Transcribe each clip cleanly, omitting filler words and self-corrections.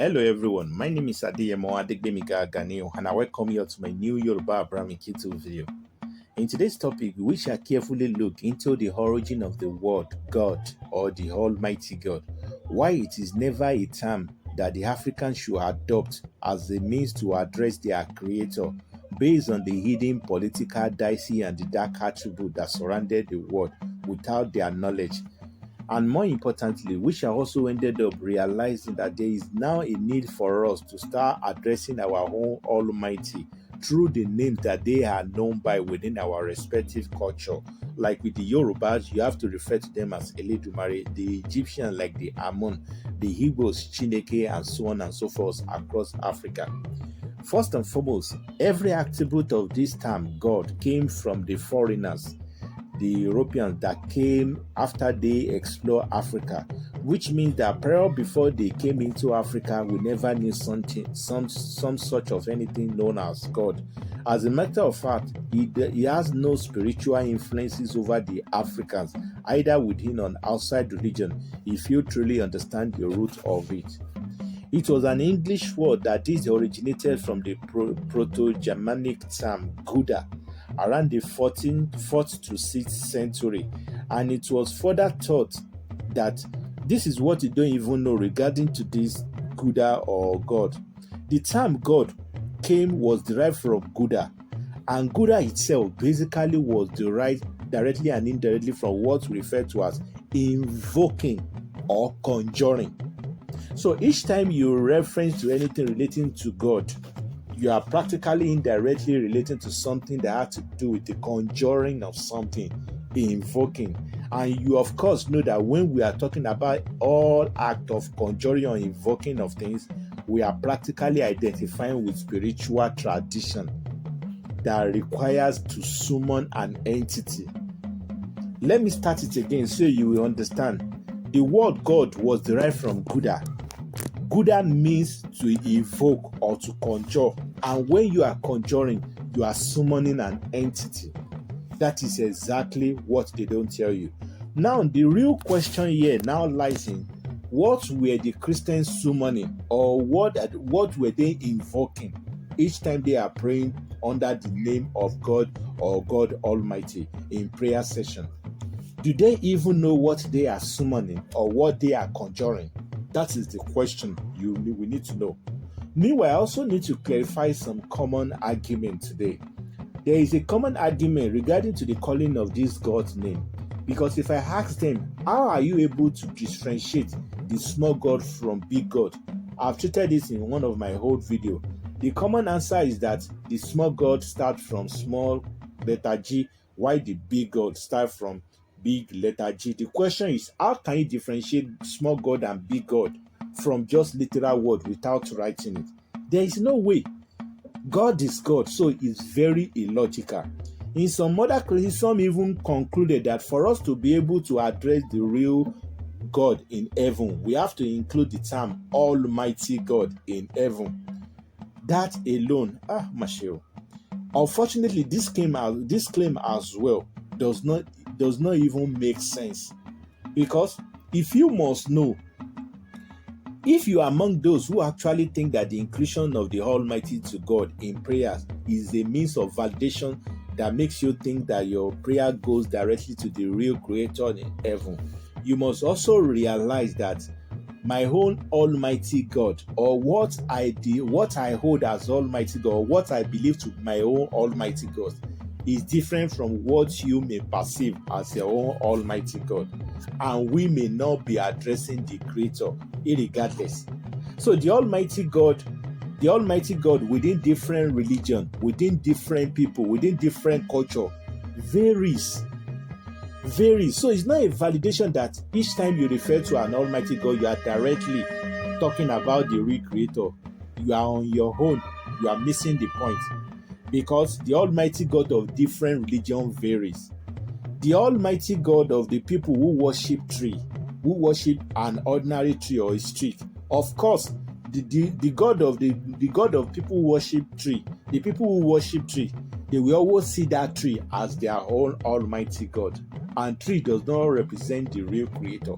Hello everyone, my name is Adeyemo Adegbemiga Ganio and I welcome you to my new Yoruba Abrahamic YouTube video. In today's topic, we shall carefully look into the origin of the word God or the Almighty God, why it is never a term that the Africans should adopt as a means to address their creator based on the hidden political, dicey and the dark attribute that surrounded the word without their knowledge. And more importantly, we shall also ended up realizing that there is now a need for us to start addressing our own Almighty through the names that they are known by within our respective culture. Like with the Yorubas, you have to refer to them as Eledumare, the Egyptian like the Amun, the Igbos, Chineke, and so on and so forth across Africa. First and foremost, every attribute of this term, God, came from the foreigners, the Europeans that came after they explored Africa, which means that prior before they came into Africa, we never knew some sort of anything known as God. As a matter of fact, he has no spiritual influences over the Africans, either within or outside religion, if you truly understand the root of it. It was an English word that this originated from the Proto-Germanic term Gouda around the 4th to 6th century, and it was further thought that this is what you don't even know regarding to this Gouda or God. The term God was derived from Gouda, and Gouda itself basically was derived directly and indirectly from what we refer to as invoking or conjuring. So each time you reference to anything relating to God, you are practically indirectly relating to something that had to do with the conjuring of something, the invoking. And you of course know that when we are talking about all act of conjuring or invoking of things, we are practically identifying with spiritual tradition that requires to summon an entity. Let me start it again so you will understand. The word God was derived from Gouda. Gouda means to evoke or to conjure, and when you are conjuring, you are summoning an entity. That is exactly what they don't tell you. Now, the real question here now lies in what were the Christians summoning, or what were they invoking each time they are praying under the name of God or God Almighty in prayer session? Do they even know what they are summoning or what they are conjuring? That is the question we need to know. Meanwhile, I also need to clarify some common argument today. There is a common argument regarding to the calling of this God's name. Because if I ask them, how are you able to differentiate the small God from big God? I've treated this in one of my old videos. The common answer is that the small God starts from small letter G, while the big God starts from big letter G. The question is, how can you differentiate small God and big God from just literal word without writing it? There is no way. God is God, so it's very illogical. In some other cases, some even concluded that for us to be able to address the real God in heaven, we have to include the term Almighty God in heaven. That alone, Mashio. Unfortunately, this claim as well does not even make sense, because if you must know, if you are among those who actually think that the inclusion of the Almighty to God in prayers is a means of validation that makes you think that your prayer goes directly to the real Creator in heaven, you must also realize that my own Almighty God, or what I hold as Almighty God, or what I believe to be my own Almighty God, is different from what you may perceive as your own Almighty God, and we may not be addressing the Creator irregardless. So the Almighty God within different religion, within different people, within different culture varies. So it's not a validation that each time you refer to an Almighty God, you are directly talking about the real Creator. You are on your own. You are missing the point, because the Almighty God of different religion varies. The Almighty God of the people who worship an ordinary tree or a stick, of course, the God of people who worship tree, the people who worship tree, they will always see that tree as their own Almighty God, and tree does not represent the real Creator.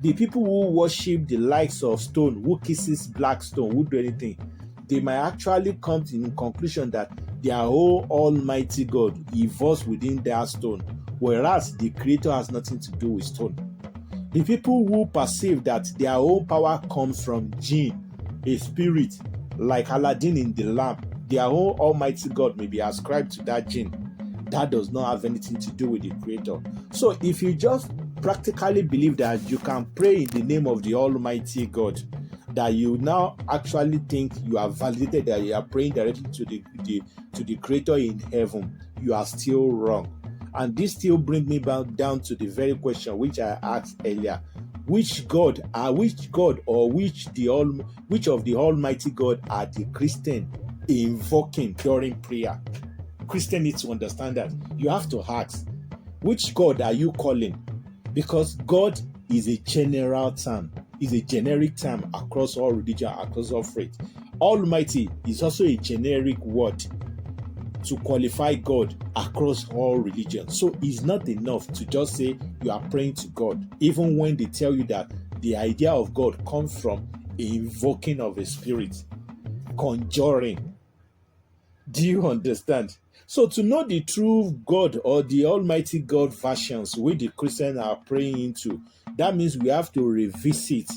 The people who worship the likes of stone, who kisses black stone, who do anything, they might actually come to the conclusion that their whole almighty God evolves within their stone, whereas the creator has nothing to do with stone. The people who perceive that their own power comes from jinn, a spirit, like Aladdin in the lamp, their own almighty God may be ascribed to that jinn. That does not have anything to do with the creator. So if you just practically believe that you can pray in the name of the almighty God, that you now actually think you are validated, that you are praying directly to the creator in heaven, you are still wrong. And this still brings me back down to the very question which I asked earlier: which of the almighty God are the Christian invoking during prayer? Christian needs to understand that. You have to ask, which God are you calling? Because God is a general term, is a generic term across all religion, across all faith. Almighty is also a generic word to qualify God across all religions. So it's not enough to just say you are praying to God, even when they tell you that the idea of God comes from invoking of a spirit, conjuring. Do you understand? So to know the true God or the Almighty God versions which the Christians are praying into, that means we have to revisit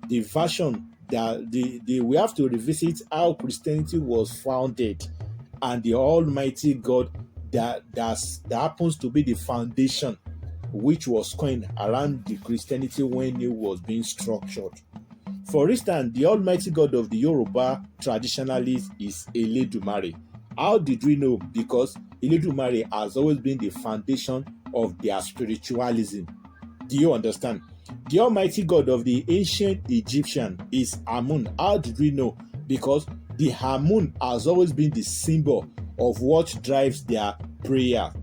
the version that we have to revisit how Christianity was founded, and the Almighty God that happens to be the foundation which was coined around the Christianity when it was being structured. For instance, the Almighty God of the Yoruba traditionalists is Eledumare. How did we know? Because Eledumare has always been the foundation of their spiritualism. Do you understand? The Almighty God of the ancient Egyptian is Amun. How did we know? Because the Amun has always been the symbol of what drives their prayer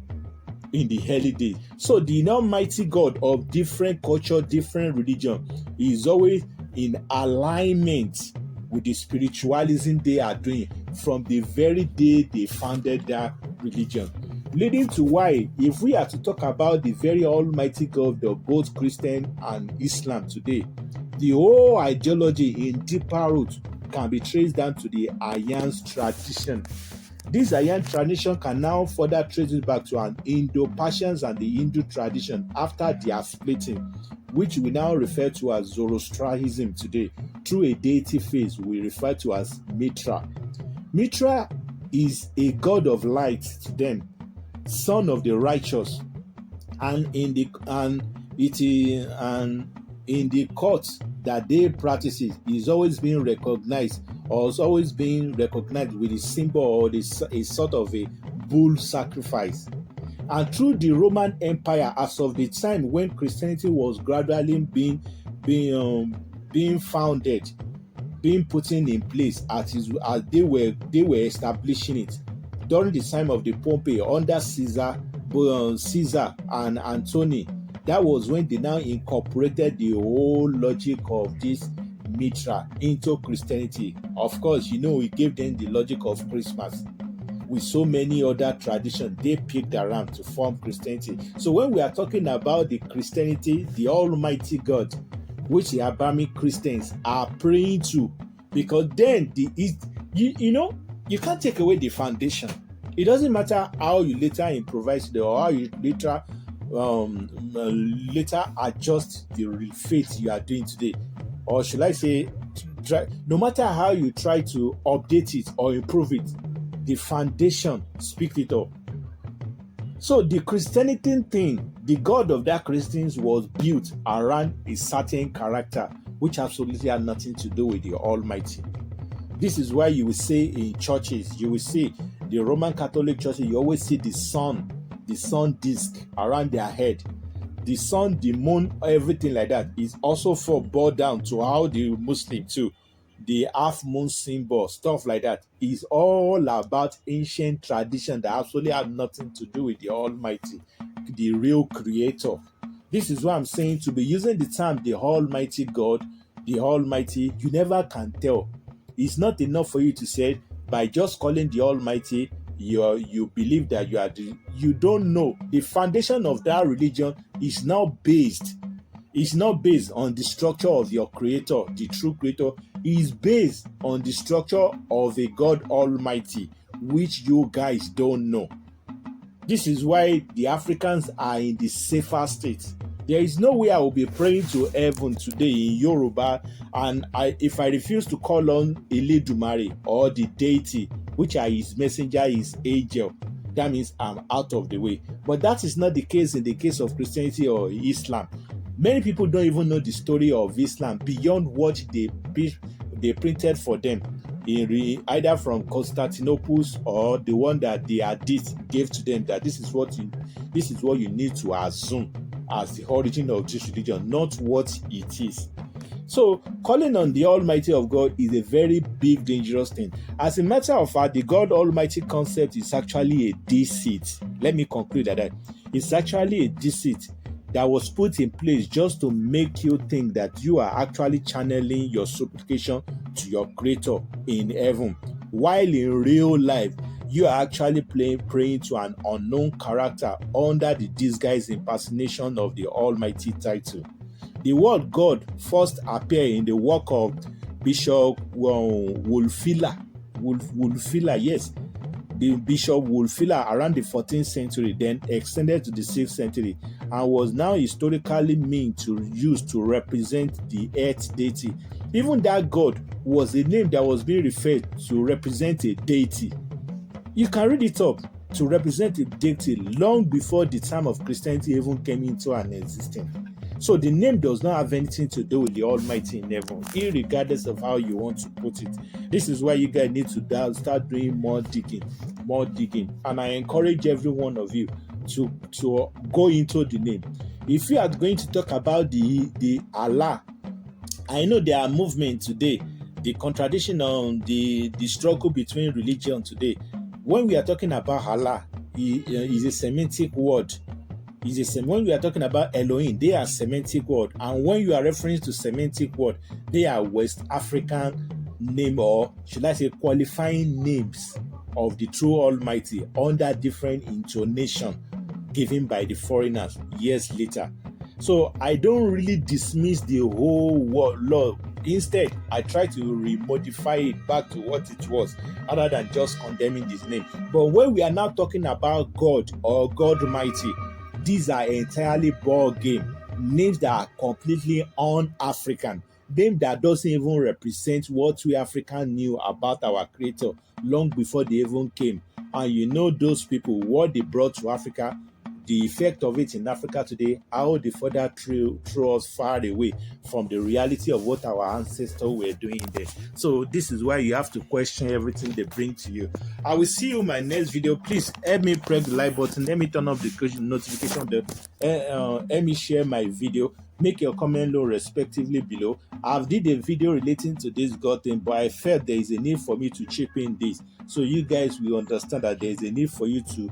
in the early days. So the Almighty God of different culture, different religion is always in alignment with the spiritualism they are doing from the very day they founded that religion. Leading to why, if we are to talk about the very almighty God of both Christian and Islam today, the whole ideology in deeper roots can be traced down to the Ayan tradition. This Ayan tradition can now further trace it back to an Indo-Persians and the Hindu tradition after their splitting, which we now refer to as Zoroastrianism today, through a deity phase we refer to as Mitra. Mitra is a god of light to them, son of the righteous, and in the court that they practice it is always being recognized, or is always being recognized with a symbol or a sort of a bull sacrifice. And through the Roman Empire, as of the time when Christianity was gradually being founded, being put in place as they were establishing it, during the time of the Pompey under Caesar and Antony, that was when they now incorporated the whole logic of this Mitra into Christianity. Of course, it gave them the logic of Christmas with so many other traditions they picked around to form Christianity. So when we are talking about the Christianity, the Almighty God, which the Abrahamic Christians are praying to, because then you can't take away the foundation. It doesn't matter how you later improvise or how you later adjust the faith you are doing today, or should I say, no matter how you try to update it or improve it, the foundation speaks it up. So the Christianity thing, the God of that Christians was built around a certain character, which absolutely had nothing to do with the Almighty. This is why you will say in churches, you will see the Roman Catholic churches, you always see the sun disc around their head. The sun, the moon, everything like that is also boiled down to how the Muslim too. The half moon symbol, stuff like that, is all about ancient tradition that absolutely have nothing to do with the Almighty, the real creator. This is why I'm saying, to be using the term the Almighty God, the Almighty, you never can tell. It's not enough for you to say by just calling the Almighty, you believe that you don't know. The foundation of that religion is now based It's not based on the structure of your creator, the true creator. It is based on the structure of a God Almighty, which you guys don't know. This is why the Africans are in the safer state. There is no way I will be praying to heaven today in Yoruba, and if I refuse to call on Eledumare or the deity, which are his messenger, his angel, that means I'm out of the way. But that is not the case in the case of Christianity or Islam. Many people don't even know the story of Islam beyond what they printed for them, either from Constantinople or the one that the Hadith gave to them, that this is what you need to assume as the origin of this religion, not what it is. So calling on the Almighty of God is a very big, dangerous thing. As a matter of fact, the God Almighty concept is actually a deceit. Let me conclude that it's actually a deceit that was put in place just to make you think that you are actually channeling your supplication to your creator in heaven, while in real life you are actually praying to an unknown character under the disguised impersonation of the Almighty title. The word God first appeared in the work of Bishop Wulfila. Yes, the Bishop Wulfila around the 14th century, then extended to the 6th century, and was now historically meant to use to represent the earth deity. Even that God was a name that was being referred to represent a deity. You can read it up, to represent a deity long before the time of Christianity even came into an existence. So the name does not have anything to do with the Almighty in heaven, irregardless of how you want to put it. This is why you guys need to start doing more digging. And I encourage every one of you to go into the name. If you are going to talk about the Allah, I know there are movements today, the contradiction on the struggle between religion today. When we are talking about Allah, it is a Semitic word. When we are talking about Elohim, they are Semitic word, and when you are referring to Semitic word, they are West African name, or should I say qualifying names of the true Almighty under different intonation given by the foreigners years later. So I don't really dismiss the whole word law. Instead, I try to remodify it back to what it was, other than just condemning this name. But when we are now talking about God or God Almighty, these are entirely ball game names that are completely un-African, names that doesn't even represent what we Africans knew about our creator long before they even came. And you know those people, what they brought to Africa, the effect of it in Africa today, how they further threw us far away from the reality of what our ancestors were doing there. So this is why you have to question everything they bring to you. I will see you in my next video. Please help me press the like button. Let me turn off the notification bell. Help me share my video. Make your comment low respectively below. I've did a video relating to this God thing, but I felt there is a need for me to chip in this, so you guys will understand that there is a need for you to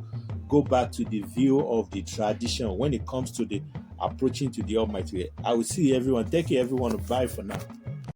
go back to the view of the tradition when it comes to the approaching to the Almighty. I will see everyone. Thank you, everyone. Bye for now.